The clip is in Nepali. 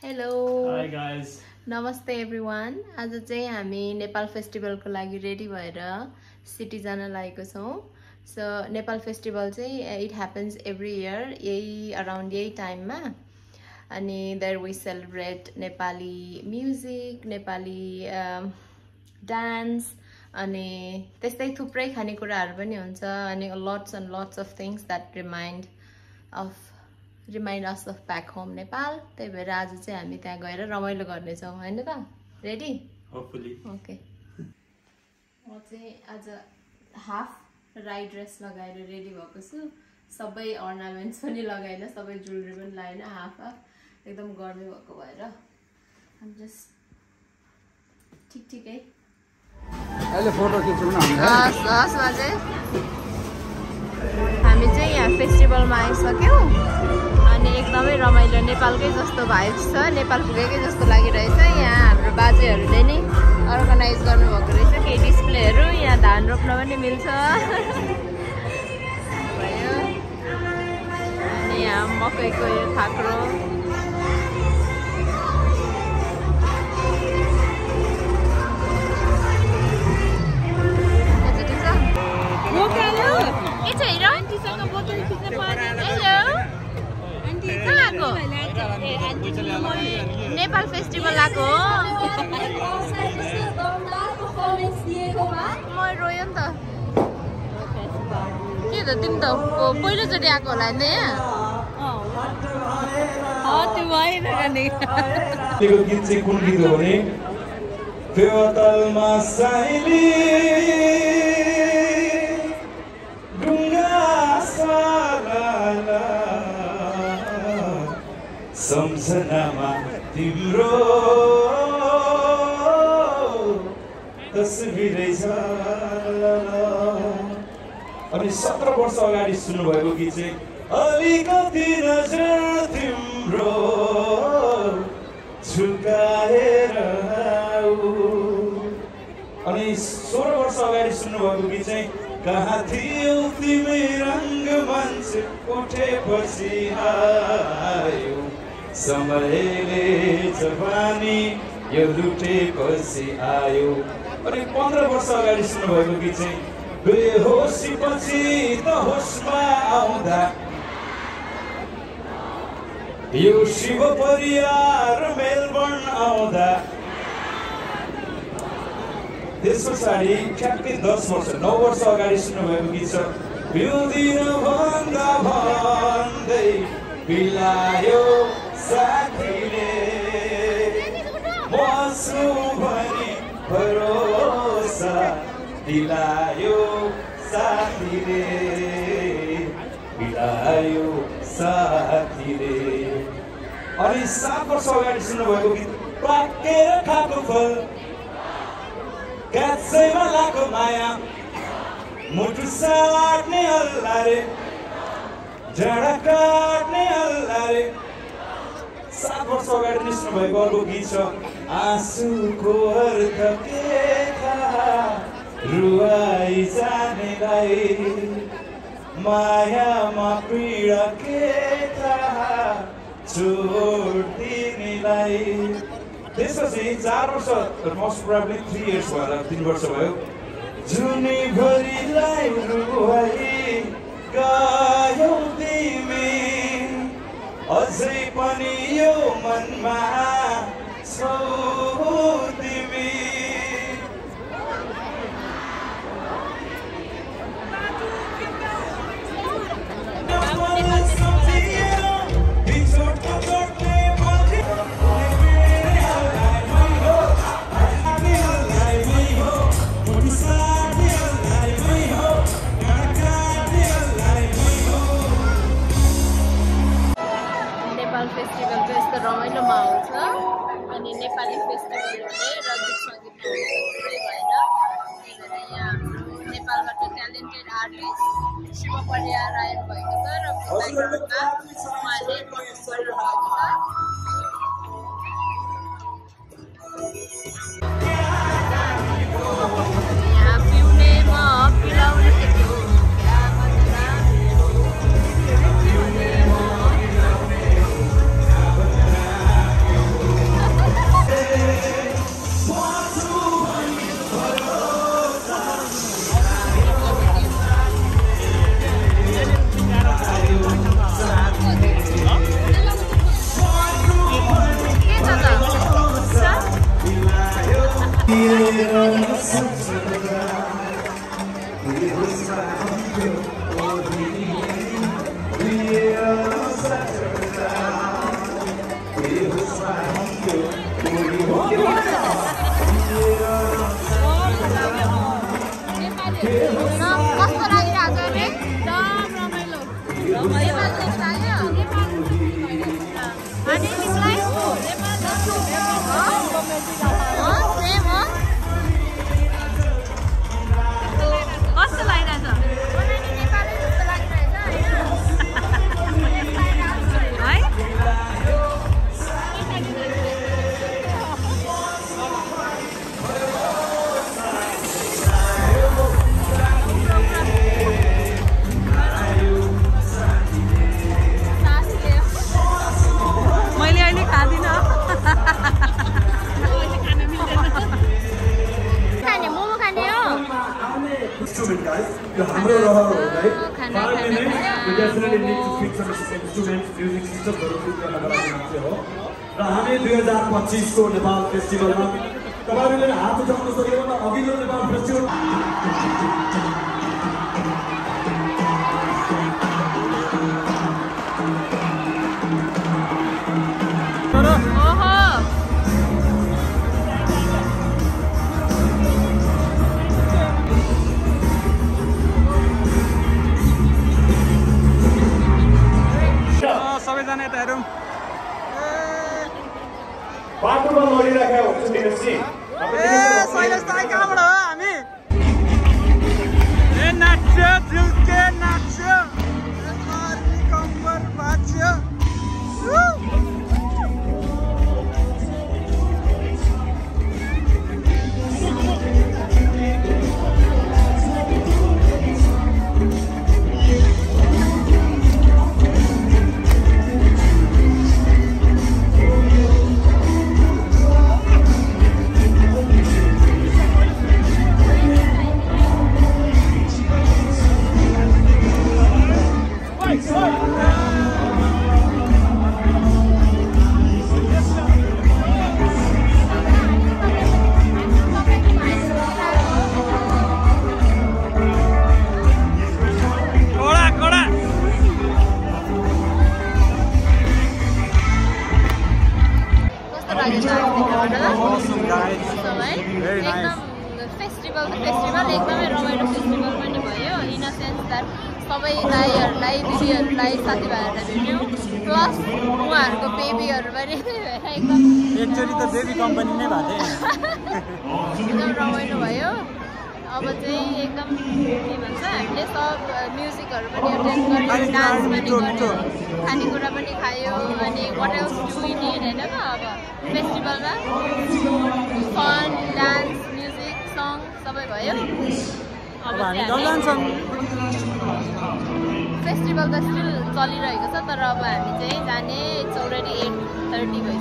Hello. Hi guys. Namaste everyone. आज चाहिँ हामी नेपाल फेस्टिभलको लागि रेडी भएर सिटी जान लागेको छौं. So नेपाल फेस्टिभल चाहिँ it happens every year यही around यही टाइममा. अनि there we celebrate Nepali music, Nepali dance अनि त्यस्तै थुप्रै खानेकुराहरु पनि हुन्छ अनि lots and lots of things that remind us of back home Nepal. त्यही भएर आज चाहिँ हामी त्यहाँ गएर रमाइलो गर्ने छौं हैन त? रेडी? Hopefully. Okay. म चाहिँ आज हाफ राई ड्रेस लगाएर रेडी भएको छु. सबै ornaments पनि लगाइन, सबै ज्वेलरी पनि लाइन, हाफ एकदम गर्मी भएको भएर. I'm just ठिकै. अहिले फोटो खिच्नु न हामी हामी चाहिँ यहाँ फेस्टिभलमा आइसक्यौं अनि एकदमै रमाइलो नेपालकै जस्तो भाइब्स छ. नेपाल पुगेकै जस्तो लागिरहेछ. यहाँ हाम्रो बाजेहरूले नै अर्गनाइज गर्नुभएको रहेछ केही डिस्प्लेहरू. यहाँ धान रोप्न पनि मिल्छ भयो. अनि यहाँ मकैको यो थाक्रो नेपाल फेस्टिभल आको म रोयो नि त. के त तिमी त पहिलोचोटि आएको होला नि यहाँ? त्यो भएन नि. त्यो गीत चाहिँ कुन गीत हो भने फेवतलमा साइली ढुङ्गा साला सम्झनामा तिम्रो तस्बिरै छ. अनि 17 वर्ष अगाडि सुन्नुभएको गीत चाहिँ अलिकति नजर तिम्रो झुकाएर अनि 16 वर्ष अगाडि सुन्नुभएको गीत चाहिँ कहाँ थियौ तिमी रङ्ग मञ्च उठेपछि आयो समयले जवानी यो लुटेपछि आयो. अनि 15 वर्ष अगाडि सुन्नुभएको गीत चाहिँ बेहोसी पछि त होसमा आउँदा यो शिव परियार मेलबर्न आउँदा. त्यस पछाडि ठ्याक्कै 9 वर्ष अगाडि सुन्नुभएको गीत छ पिउँदिन भन्दा भन्दै पिलायो साथीले मसु भनी भरोसा दिलायो साथीले पिलायो साथीले. अनि 7 वर्ष अगाडि सुन्नुभएको गीत पाकेर खाएको फल कान्छैमा लाको माया मुटु साट्ने अल्लारे जाडा काट्ने अल्लारे. 7 वर्ष अगाडि निस्नु भएको अर्को गीत छ आँसुको अर्थ के थाहा रुवाई जानेलाई मायामा पीडा के थाहा छोड दिनेलाई. त्यसपछि 4 वर्ष मोस्ट प्रोबब्ली 3 इयर्स भएर 3 वर्ष भयो जुनीभरिलाई रुवाई गायौ तिमी अझै पनि यो मनमा छौ तिमी. फेस्टिभलको यस्तो रमाइलो माहौल छ अनि नेपाली फेस्टिभल हुने र गीत सङ्गीत थुप्रै भएर त्यही भएर यहाँ नेपालबाट ट्यालेन्टेड आर्टिस्ट शिव परियार आएर भएको छ र ब्याकग्राउन्डमा उहाँले पर्फर्म गरिरहेको छ. यहाँ पिउने म पिलाउने हामी 2025 को नेपाल फेस्टिभलमा तपाईहरुले हात उठाउन सक्यो भने अघिल्लो नेपाल फेस्टिभल सबैजना यता हेरौँ बाटोमा लडिराखेको हुन्छ दिनेशजी शैलेश दाइ कहाँबाट हो हामी ए नाच्छ झुल्के नाच्छ कम्बर बाच्छ फेस्टिभल एकदमै रमाइलो फेस्टिभल पनि भयो इन अ सेन्स द्याट सबै दाइहरूलाई दिदीहरूलाई साथीभाइहरूलाई भेट्यौँ प्लस उहाँहरूको बेबीहरू पनि एकदम एकचोटि त बेबी कम्पनी नै भएको थियो एकदम रमाइलो भयो अब चाहिँ एकदम के भन्छ हामीले सब म्युजिकहरू पनि एटेन्ड गर्यो डान्स पनि गर्यो खानेकुरा पनि खायो अनि what else do we need होइन त अब फेस्टिभलमा फन डान्स म्युजिक सङ सबै भयो अब फेस्टिभल त स्टिल चलिरहेको छ तर अब हामी चाहिँ जाने इट्स अलरेडी 8:30